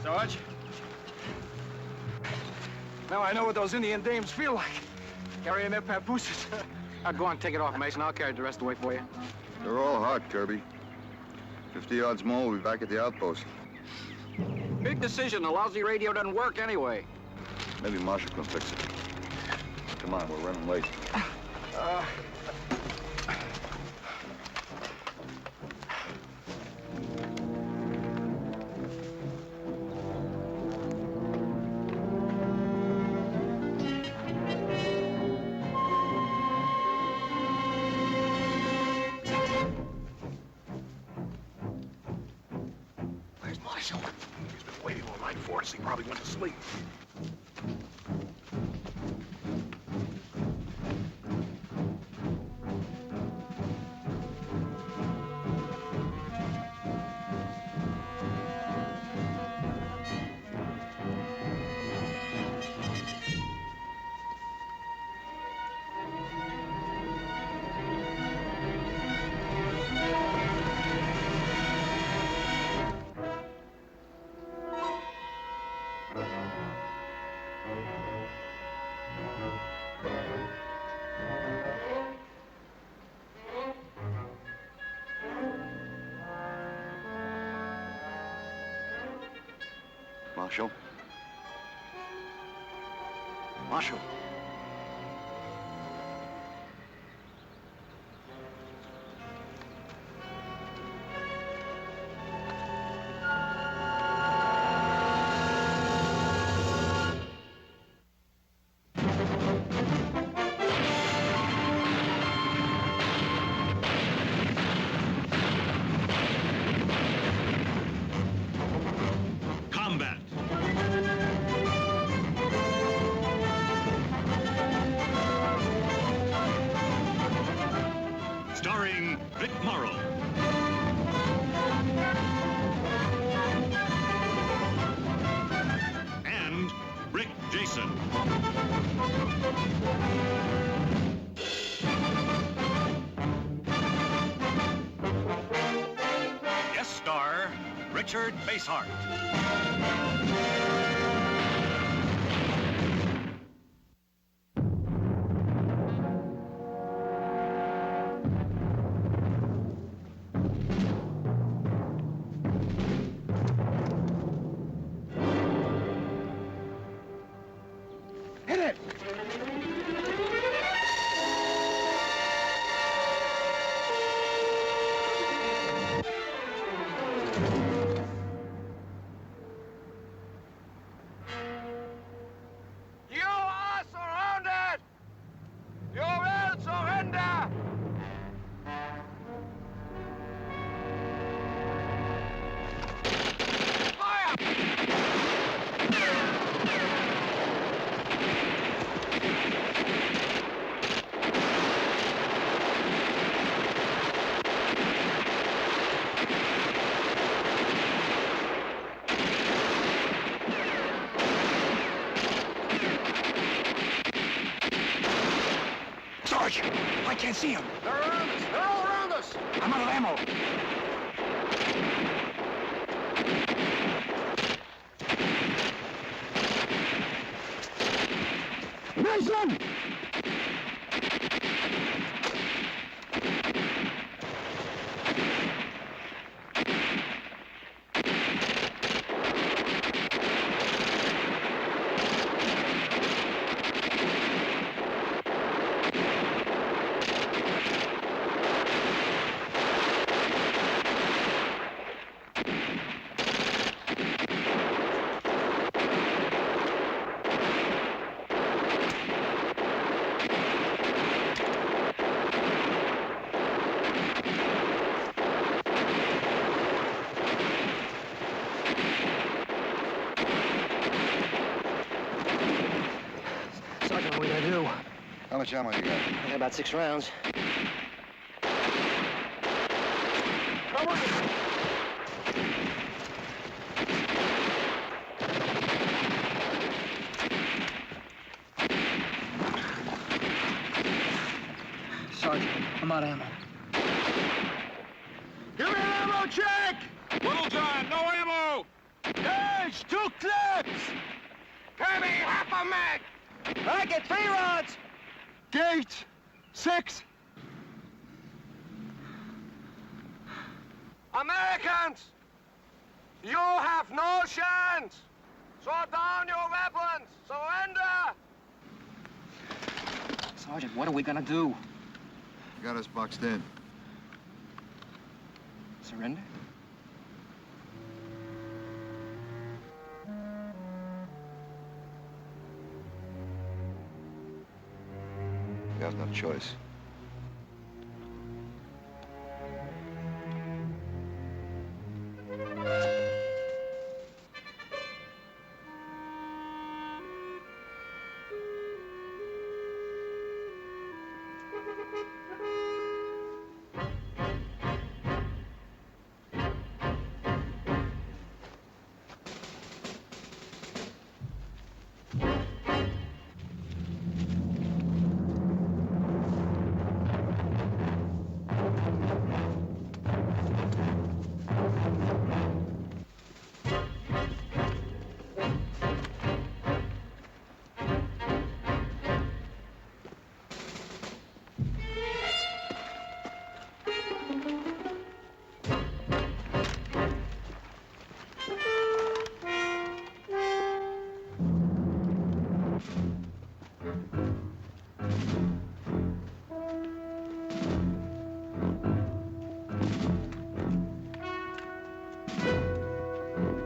Sarge. Now I know what those Indian dames feel like, carrying their papooses. Now go on, take it off, Mason. I'll carry the rest away for you. They're all hot, Kirby. 50 yards more, we'll be back at the outpost. Big decision. The lousy radio doesn't work anyway. Maybe Marshall can fix it. Come on, we're running late. Where's Marshall? He's been waiting all night for us. He probably went to sleep. Marshall? Marshall. Combat. Starring Vic Morrow. And Rick Jason. Guest star Richard Basehart. Hit it! You are surrounded! You will surrender! Fire! Sarge, I can't see him. They're around us. They're all around us. I'm out of ammo. Mason! Sergeant, what do I do? How much ammo you got? I got about 6 rounds. Come on! Sergeant, I'm out of ammo. Give me an ammo check! Little John, no ammo! Got Gage, 2 clips! Kirby, half a mag! I get 3 rods! Gage, 6! Americans! You have no chance! Throw down your weapons! Surrender! Sergeant, what are we gonna do? Got us boxed in. Surrender? We have no choice.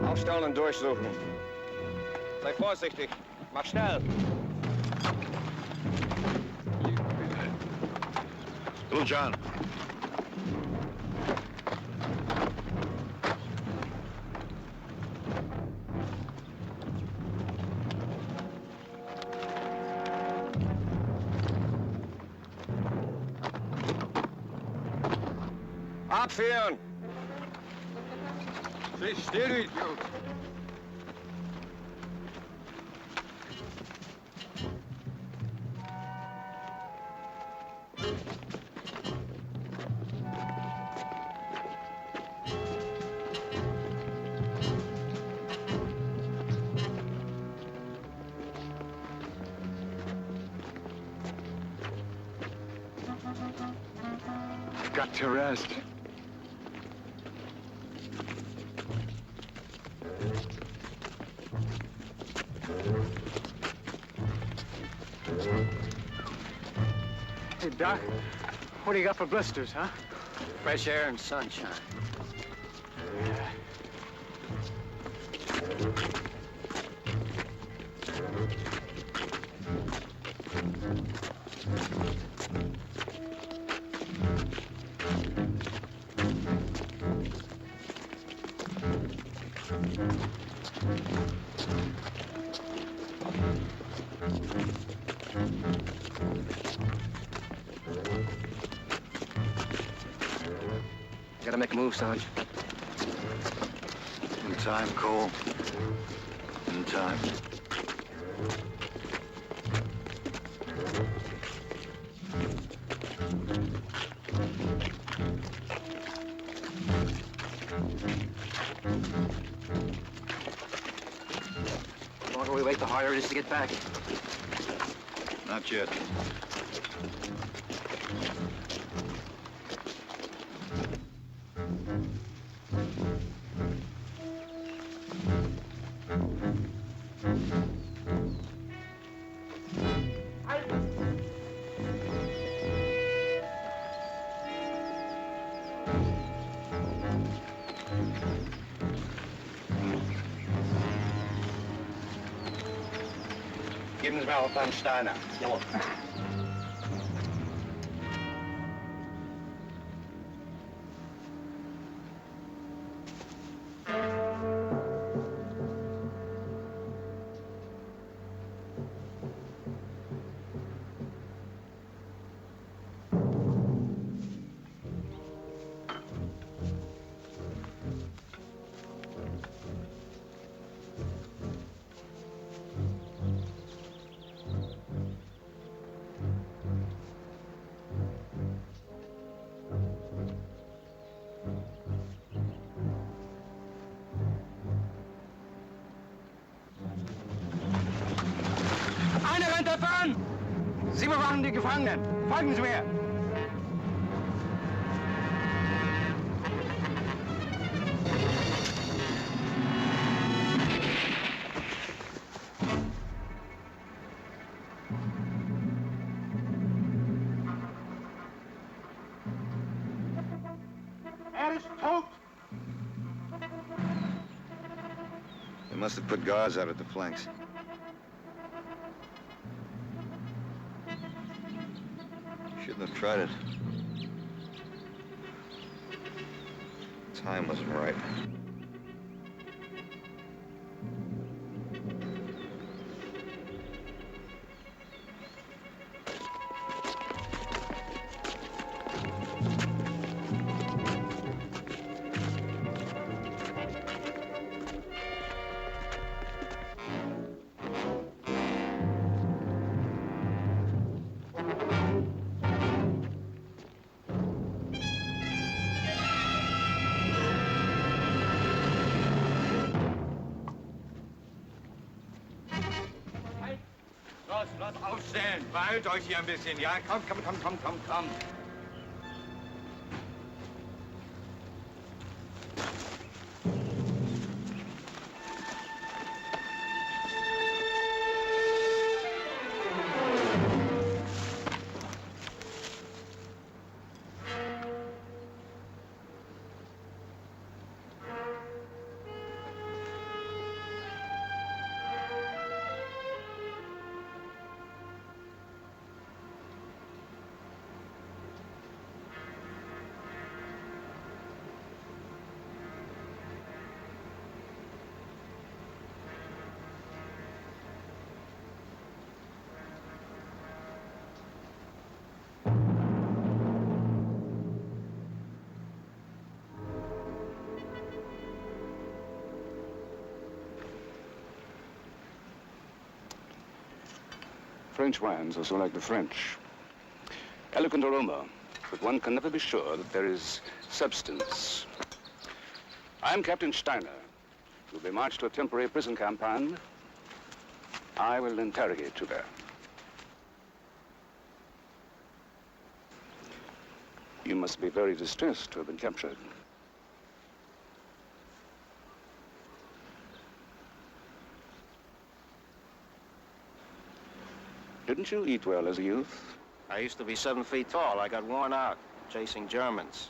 Aufstellen, durchsuchen. Sei vorsichtig. Mach schnell. Little John. Abführen! Stay still, you idiot! I've got to rest. Hey, Doc, what do you got for blisters, huh? Fresh air and sunshine. Gotta make a move, Sarge. In time, Cole. In time. The longer we wait, the harder it is to get back. Not yet. Geben Sie mir auch einen Steiner. Jawohl. Sie bewachen die Gefangenen. Folgen Sie mir. They must have put guards out at the flanks. Shouldn't have tried it. Time wasn't right. Los, aufstehen. Beeilt euch hier ein bisschen, ja? Komm. French wines are so like the French. Eloquent aroma, but one can never be sure that there is substance. I am Captain Steiner. You'll be marched to a temporary prison campaign. I will interrogate you there. You must be very distressed to have been captured. Didn't you eat well as a youth? I used to be 7 feet tall. I got worn out chasing Germans.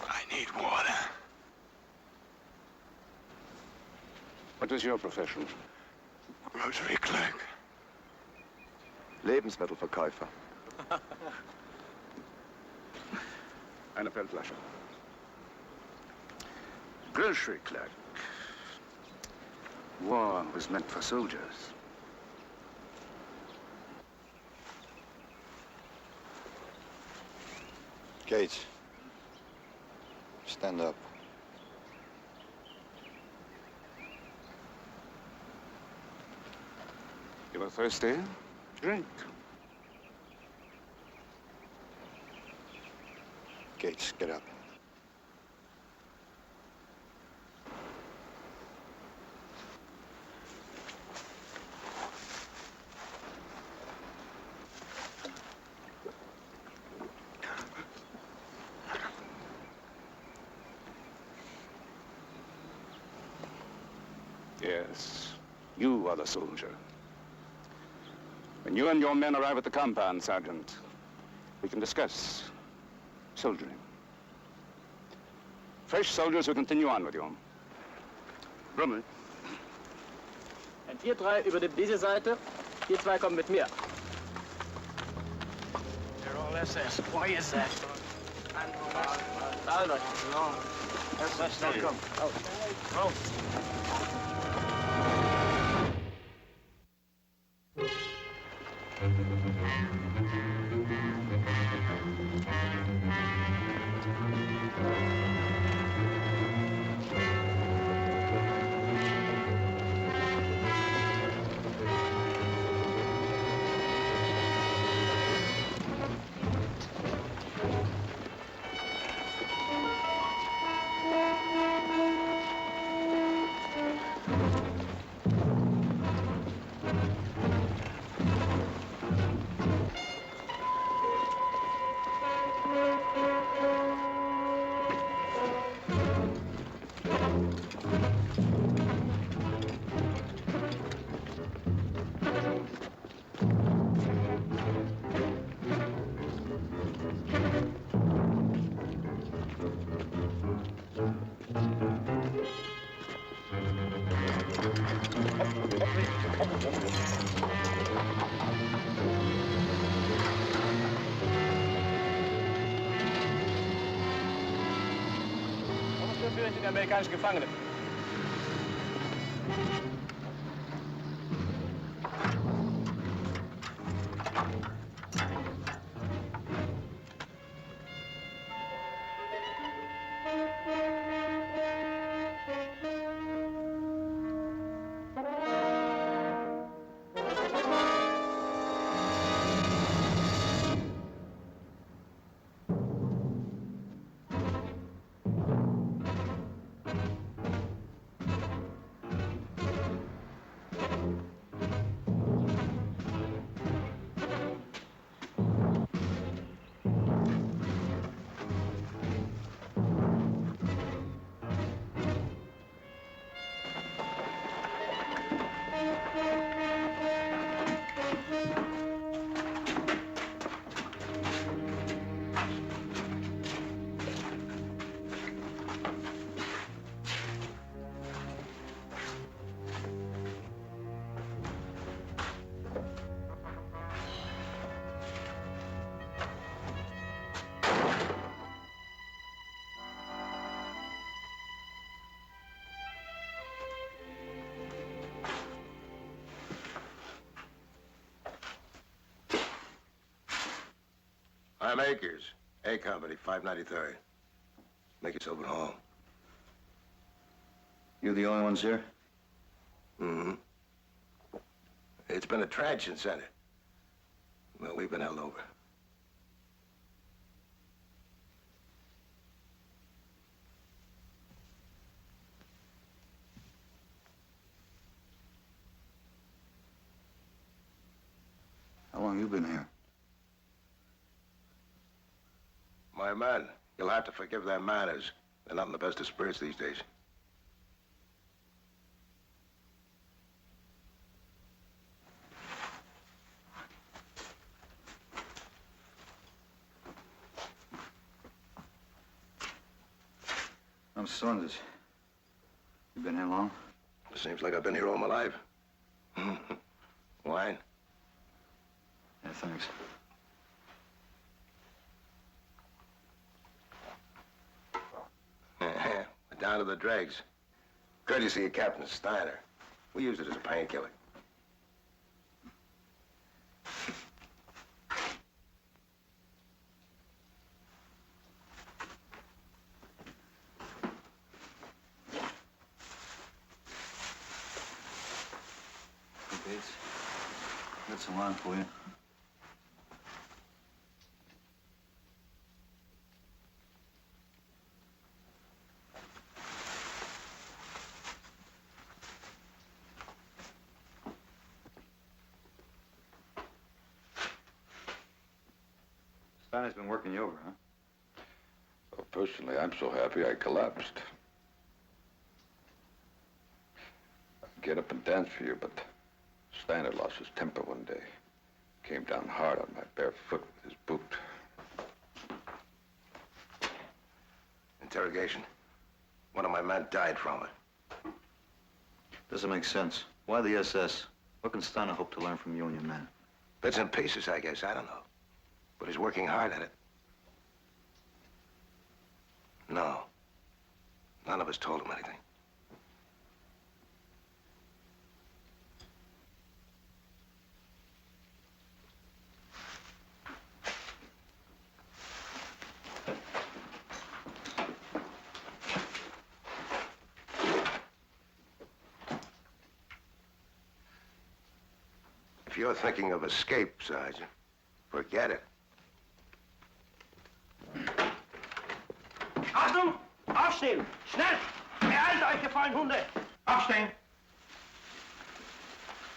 I need water. What is your profession? Grocery clerk. Lebensmittelverkäufer. Eine Feldflasche. Grocery clerk. War was meant for soldiers. Gates. Stand up. You are thirsty? Drink. Gates, get up. Yes, you are the soldier. When you and your men arrive at the compound, Sergeant, we can discuss soldiering. Fresh soldiers will continue on with you. Brummel. Und ihr drei übernimmt diese Seite, ihr zwei kommen mit mir. They're all SS. Why is that? Albert. SS, komm. führen Sie den amerikanischen Gefangenen. I'm Akers, A Company, 593rd. Make yourself at home. You the only ones here? Mm-hmm. It's been a transit center. Well, we've been held over. How long you been here? My man, you'll have to forgive their manners. They're not in the best of spirits these days. I'm Saunders. You been here long? Seems like I've been here all my life. Wine? Yeah, thanks. We're down to the dregs. Courtesy of Captain Steiner. We used it as a painkiller. Bates, got some wine for you. Steiner's been working you over, huh? Well, personally, I'm so happy I collapsed. I'd get up and dance for you, but Steiner lost his temper one day. Came down hard on my bare foot with his boot. Interrogation. One of my men died from it. Doesn't make sense. Why the SS? What can Steiner hope to learn from you and your men? Bits and pieces, I guess. I don't know. But he's working hard at it. No. None of us told him anything. If you're thinking of escape, Sergeant, forget it. Achtung! Aufstehen! Schnell! Beeilt euch, ihr faulen Hunde! Aufstehen!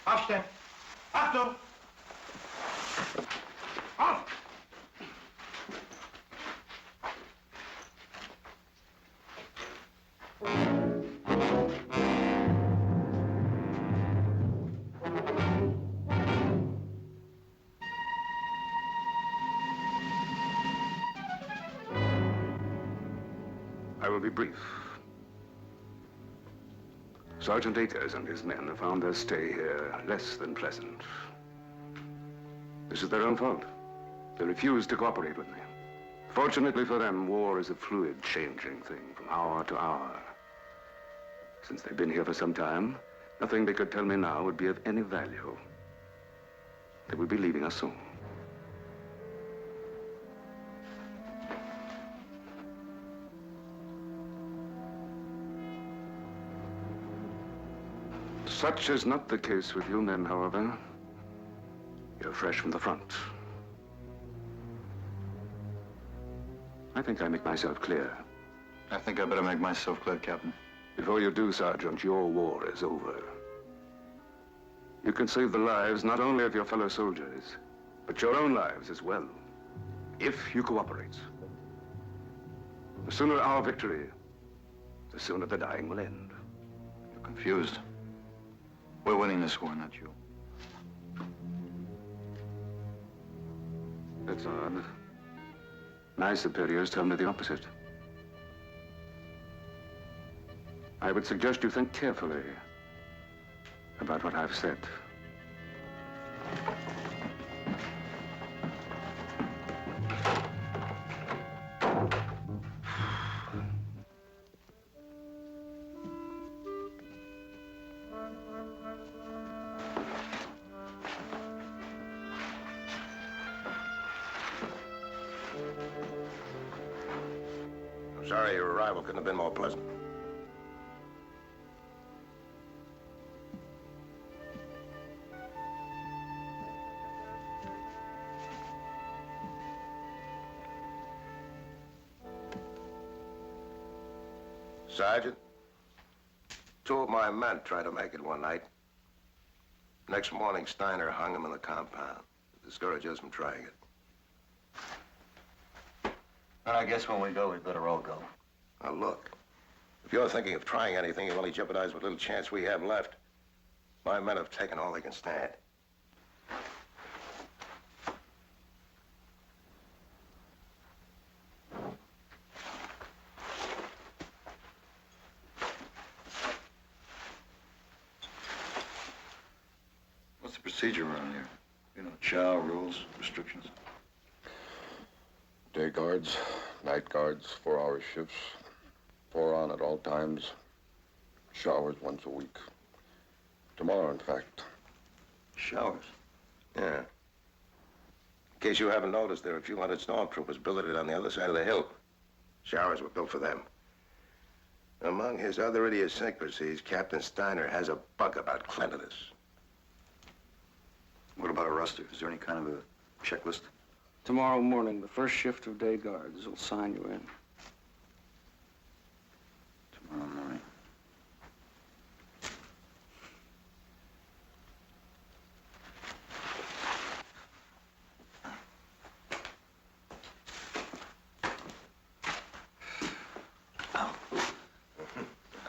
Aufstehen! Achtung! Auf! I will be brief. Sergeant Akers and his men have found their stay here less than pleasant. This is their own fault. They refused to cooperate with me. Fortunately for them, war is a fluid, changing thing from hour to hour. Since they've been here for some time, nothing they could tell me now would be of any value. They will be leaving us soon. Such is not the case with you men, however. You're fresh from the front. I think I make myself clear. I think I better make myself clear, Captain. Before you do, Sergeant, your war is over. You can save the lives not only of your fellow soldiers, but your own lives as well, if you cooperate. The sooner our victory, the sooner the dying will end. You're confused. We're winning this war, not you. That's odd. My superiors tell me the opposite. I would suggest you think carefully about what I've said. I'm sorry your arrival couldn't have been more pleasant. Sergeant, 2 of my men tried to make it one night. Next morning, Steiner hung him in the compound to discourage us from trying it. And I guess when we go, we better all go. Now, look, if you're thinking of trying anything, you'll only jeopardize what little chance we have left. My men have taken all they can stand. What's the procedure around here? You know, chow, rules, restrictions? Day guards, night guards, 4-hour shifts, 4 on at all times, showers once a week. Tomorrow, in fact. Showers? Yeah. In case you haven't noticed, there are a few hundred stormtroopers billeted on the other side of the hill. Showers were built for them. Among his other idiosyncrasies, Captain Steiner has a bug about cleanliness. What about a roster? Is there any kind of a checklist? Tomorrow morning, the first shift of day guards will sign you in. Tomorrow morning.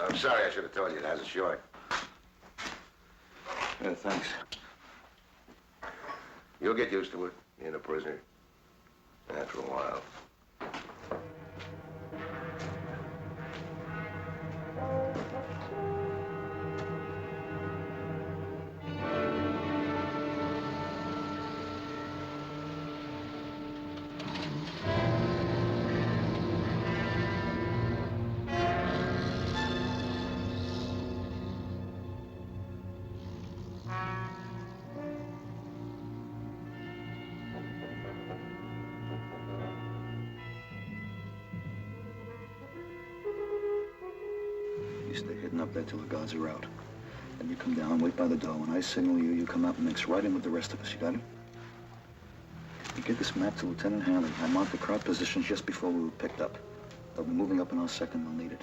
I'm sorry, I should have told you it has a short. Yeah, thanks. You'll get used to it, being a prisoner. After a while. You stay hidden up there till the guards are out. Then you come down, wait by the door. When I signal you, you come out and mix right in with the rest of us. You got it? You get this map to Lieutenant Hanley. I marked the crowd positions just before we were picked up. They'll be moving up in our second. They'll need it.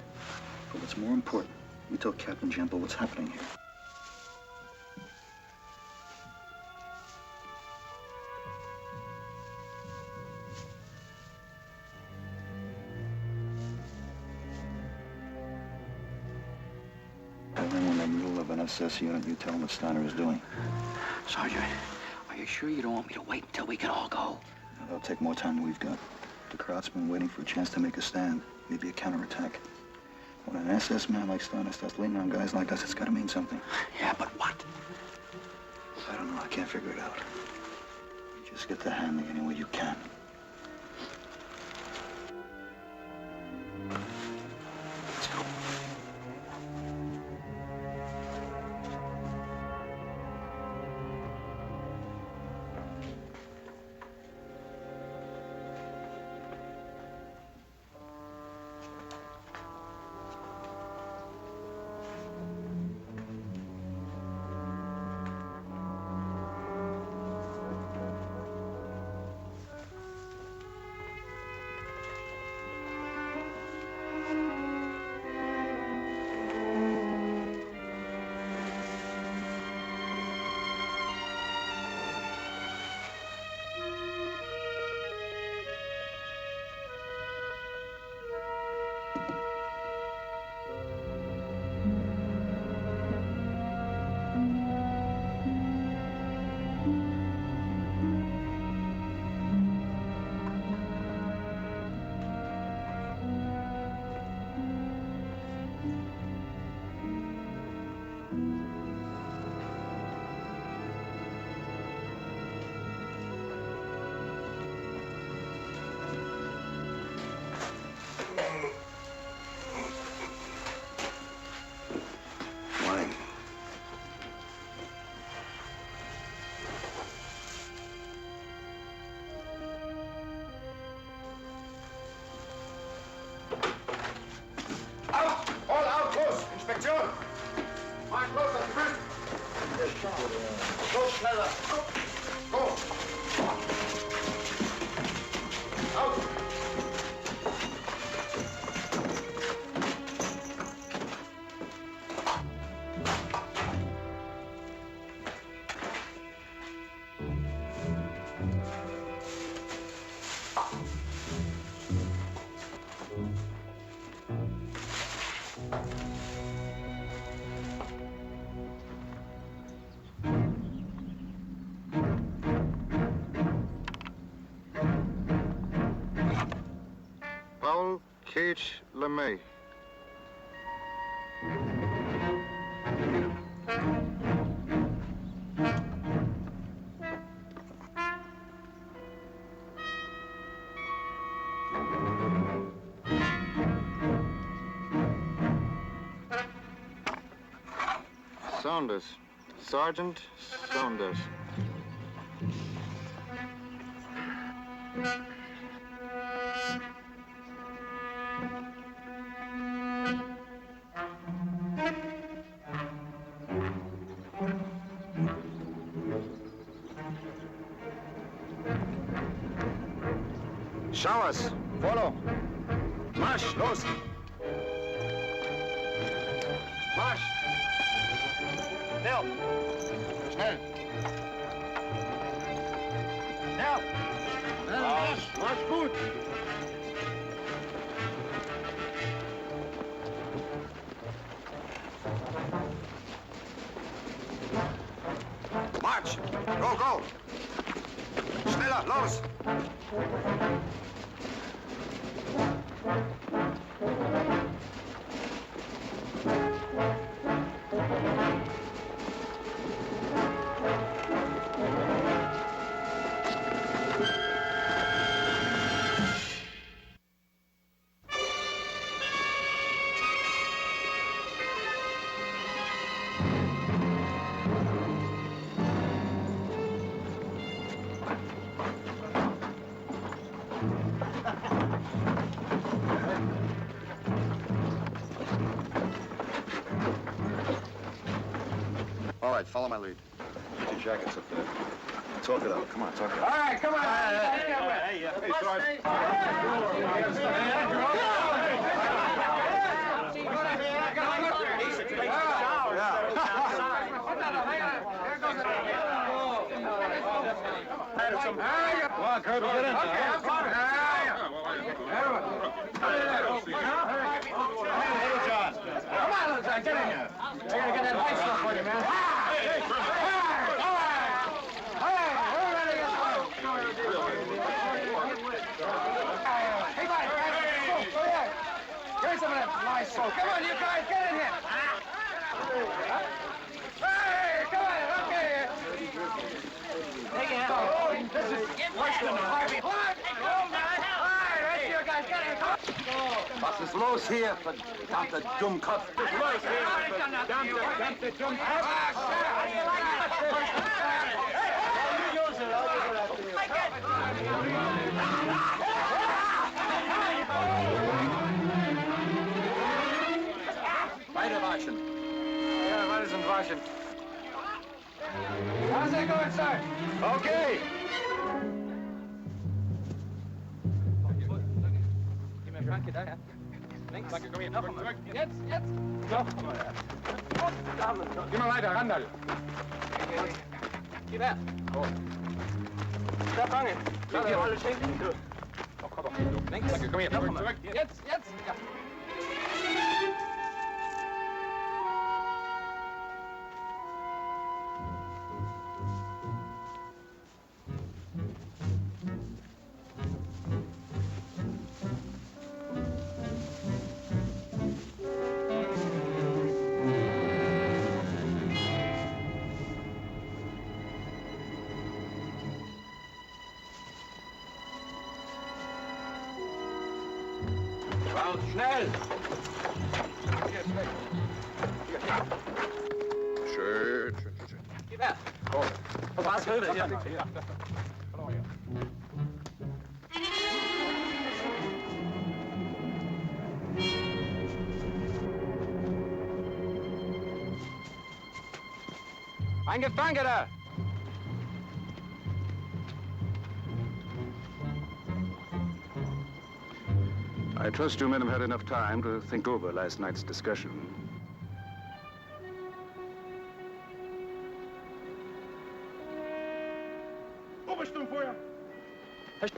But what's more important, you tell Captain Jampo what's happening here. And then when they're in the middle of an SS unit, you tell them what Steiner is doing. Sergeant, are you sure you don't want me to wait until we can all go? That'll take more time than we've got. The crowd's been waiting for a chance to make a stand, maybe a counterattack. When an SS man like Steiner starts leaning on guys like us, it's got to mean something. Yeah, but what? I don't know. I can't figure it out. You just get to Hanley any way you can. Cage LeMay. Saunders. Sergeant Saunders. Showers, follow. Marsch, los. Marsch. Schnell. Schnell. Schnell. Marsch, marsch gut. Marsch. Go, go. Schneller, los. All right, follow my lead. Get your jackets up there. Talk it out. Come on, talk it out. All right, come on. Hey, Sarge. Come on, Kirby, get in. Come on, Little John, get in here. I gotta get that light stuff for you, man. Hey, we're ready to Hey, buddy, go ahead. Here's some of that light soap. Come on, you guys, get in here. Hey, come on, okay. Take it out. This is worse than a Harvey. What? All right, rest of you guys, get in. Come on. Was ist los hier, verdammter Dummkopf? Was ist los hier, verdammter Dummkopf? Beide waschen. Ja, beide sind waschen. How's that going, sir? Okay. Frankie, da, ja. Links. Frankie, komm hier. Noch einmal. Jetzt. So. Geh mal weiter, Randall. Gib her. Da fangen. Lass die Rolle schenken. Links. Frankie, komm hier. Zurück. Jetzt. Ja. Raus, schnell! Schön. Gib her. Was will das? Ja. Ein Gefangener! I trust you men have had enough time to think over last night's discussion.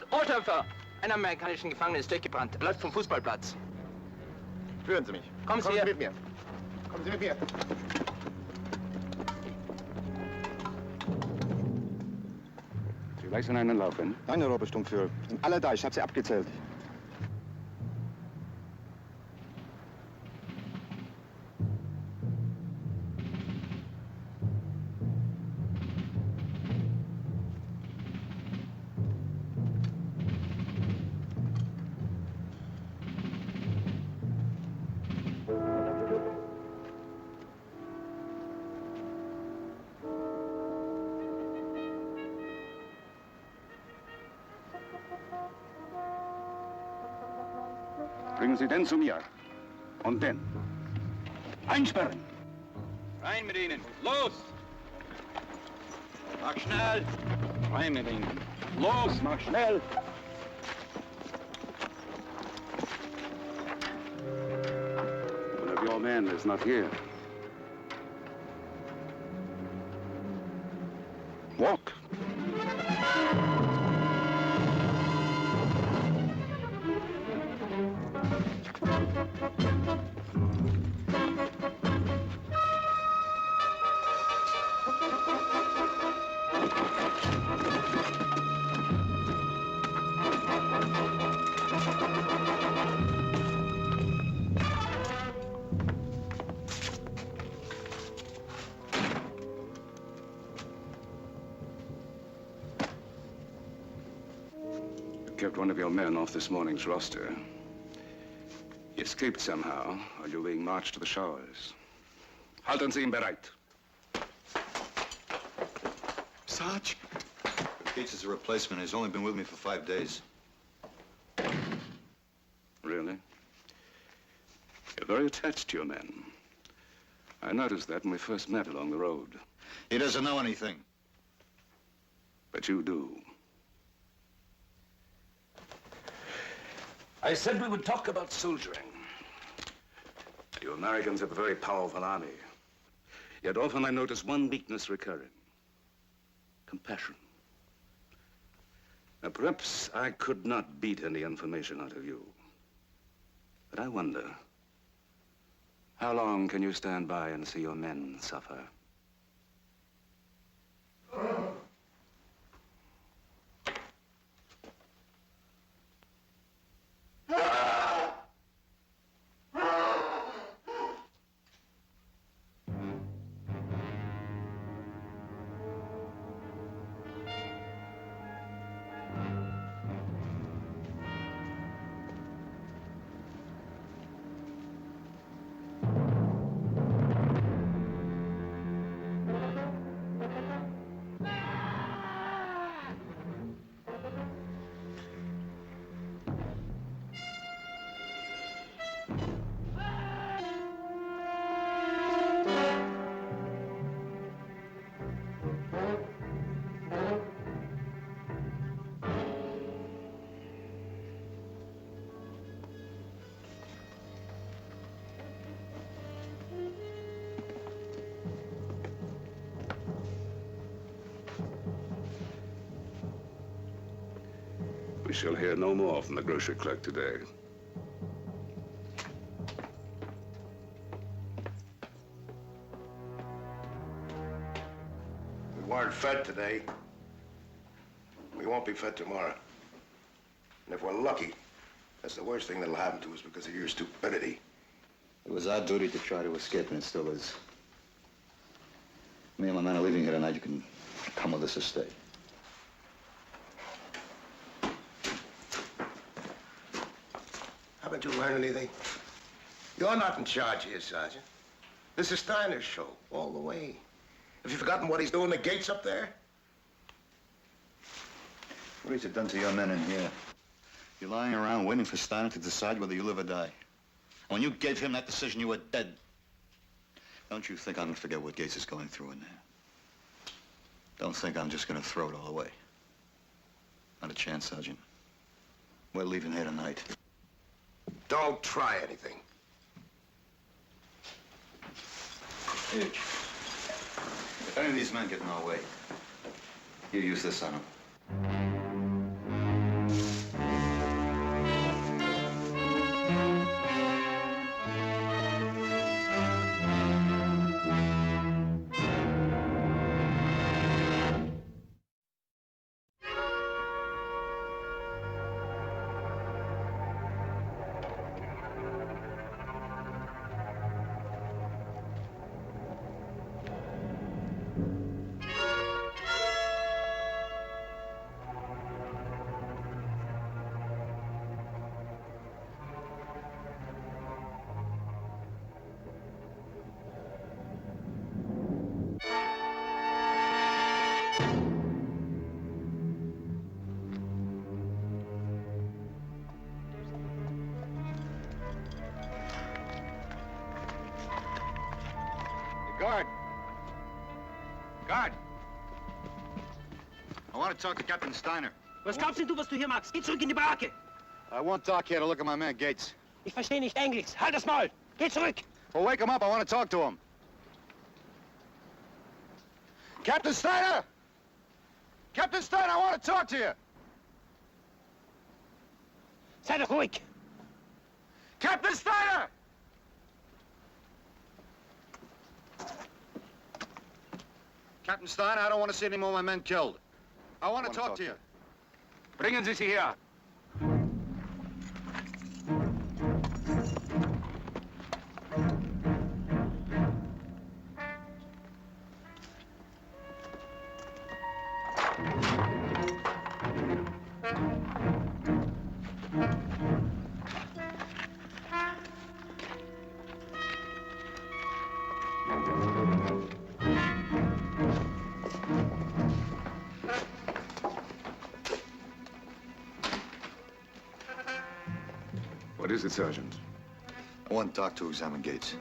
Oberstümpfer! Ein amerikanischen Gefangenen ist durchgebrannt. Er läuft vom Fußballplatz. Führen Sie mich. Kommen Sie her. mit mir. Kommen Sie mit mir. Sie gleich in einen Lauf hin. Nein, Herr Oberstummführer. Sind alle da. Ich habe sie abgezählt. Bringen Sie den zu mir. Und den. Einsperren. Rein mit ihnen. Los! Mach schnell! Rein mit ihnen. Los, mach schnell! One of your men is not here. Walk. Kept one of your men off this morning's roster. He escaped somehow while you were being marched to the showers. Halten Sie ihn bereit. Sarge? Gates is a replacement. He's only been with me for 5 days. Really? You're very attached to your men. I noticed that when we first met along the road. He doesn't know anything. But you do. I said we would talk about soldiering. You Americans have a very powerful army. Yet often I notice one weakness recurring. Compassion. Now, perhaps I could not beat any information out of you. But I wonder, how long can you stand by and see your men suffer? We shall hear no more from the grocery clerk today. We weren't fed today. We won't be fed tomorrow. And if we're lucky, that's the worst thing that'll happen to us because of your stupidity. It was our duty to try to escape, and it still is. Me and my men are leaving here tonight. You can come with us or stay. Haven't you learned anything? You're not in charge here, Sergeant. This is Steiner's show, all the way. Have you forgotten what he's doing the gates up there? What has it done to your men in here? You're lying around waiting for Steiner to decide whether you live or die. And when you gave him that decision, you were dead. Don't you think I'm going to forget what Gates is going through in there? Don't think I'm just going to throw it all away. Not a chance, Sergeant. We're leaving here tonight. Don't try anything. Huge. If any of these men get in our way, you use this on them. Guard! Guard! I want to talk to Captain Steiner. Was glaubst denn du, was du hier machst? Geh zurück in die Baracke. I won't talk here to look at my man, Gates. Ich verstehe nicht Englisch. Halt das Maul. Geh zurück. Well, wake him up. I want to talk to him. Captain Steiner! Captain Steiner, I want to talk to you! Sei doch ruhig. Captain Steiner! Captain Steiner, I don't want to see any more of my men killed. I want to talk to you. Bringen Sie sie her. What is it, Sergeant? I want Doc to examine Gates.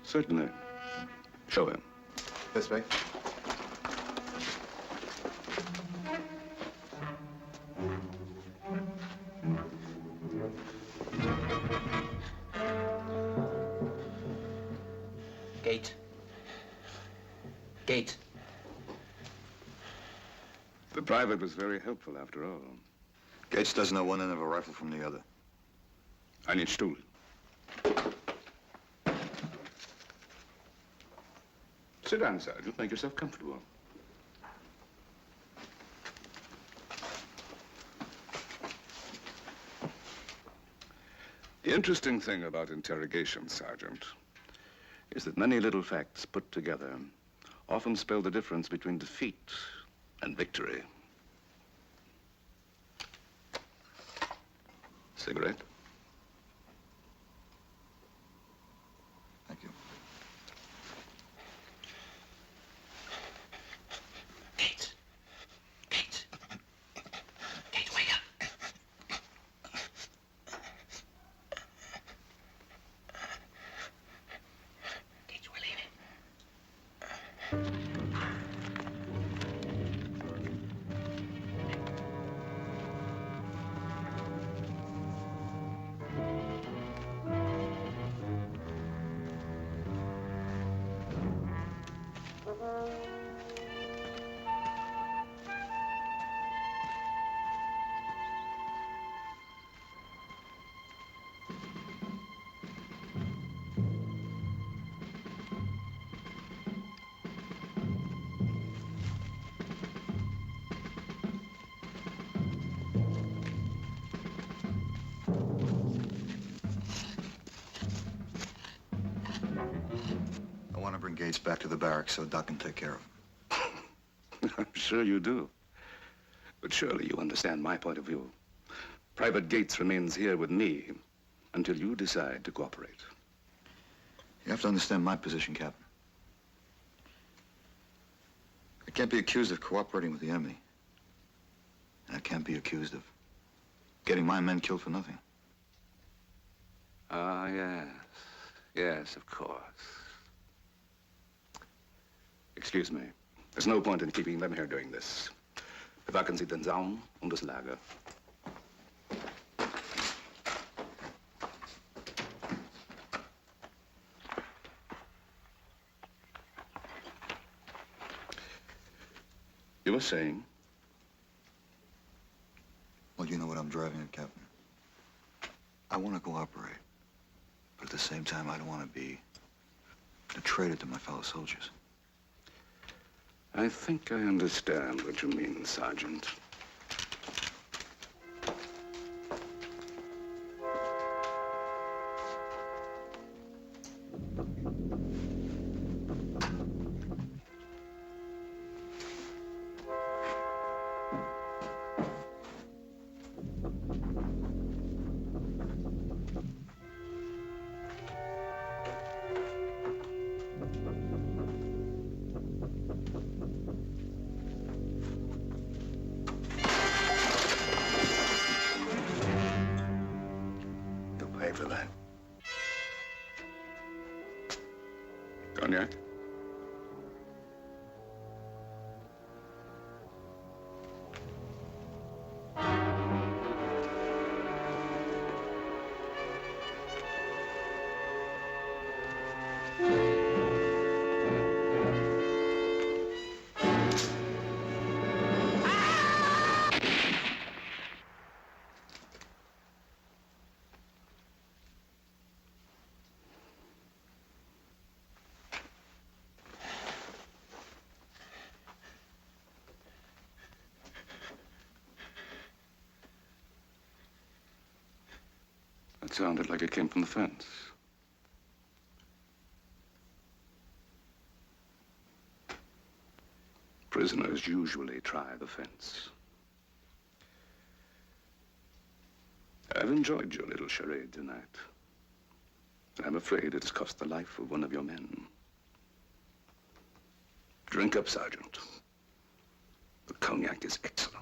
Certainly. Show him. This way. Gate. Gate. The private was very helpful, after all. Gates doesn't know one end of a rifle from the other. Einen Stuhl. Sit down, Sergeant. Make yourself comfortable. The interesting thing about interrogation, Sergeant, is that many little facts put together often spell the difference between defeat and victory. Cigarette? Thank you. Gates. Gates. Gates, wake up. Gates, we're leaving. I want to bring Gates back to the barracks so Doc can take care of him. I'm sure you do. But surely you understand my point of view. Private Gates remains here with me until you decide to cooperate. You have to understand my position, Captain. I can't be accused of cooperating with the enemy. And I can't be accused of getting my men killed for nothing. Ah, yes. Yes, of course. Excuse me. There's no point in keeping them here doing this. Bewachen Sie den Zaun und das Lager. You were saying? Well, you know what I'm driving at, Captain. I want to cooperate. But at the same time, I don't want to be a traitor to my fellow soldiers. I think I understand what you mean, Sergeant. Pay for that. Cognac? That sounded like it came from the fence. Prisoners usually try the fence. I've enjoyed your little charade tonight. I'm afraid it's cost the life of one of your men. Drink up, Sergeant. The cognac is excellent.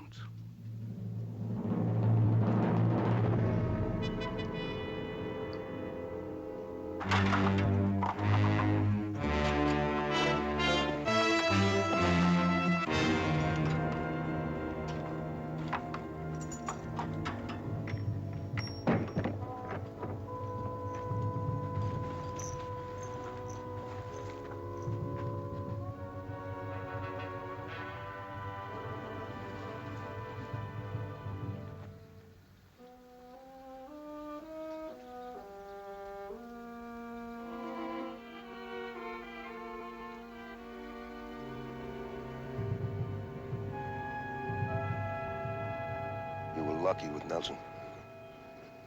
You were lucky with Nelson.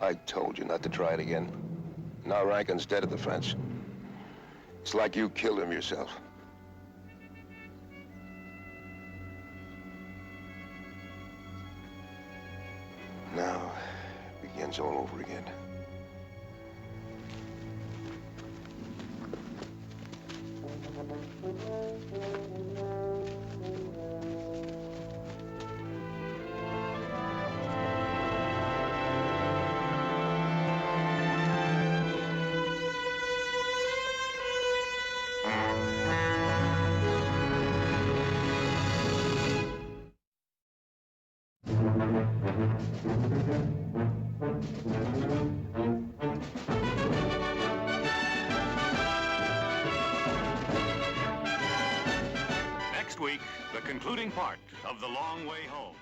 I told you not to try it again. Now Rankin's dead at the fence. It's like you killed him yourself. Now it begins all over again. Next week, the concluding part of The Long Way Home.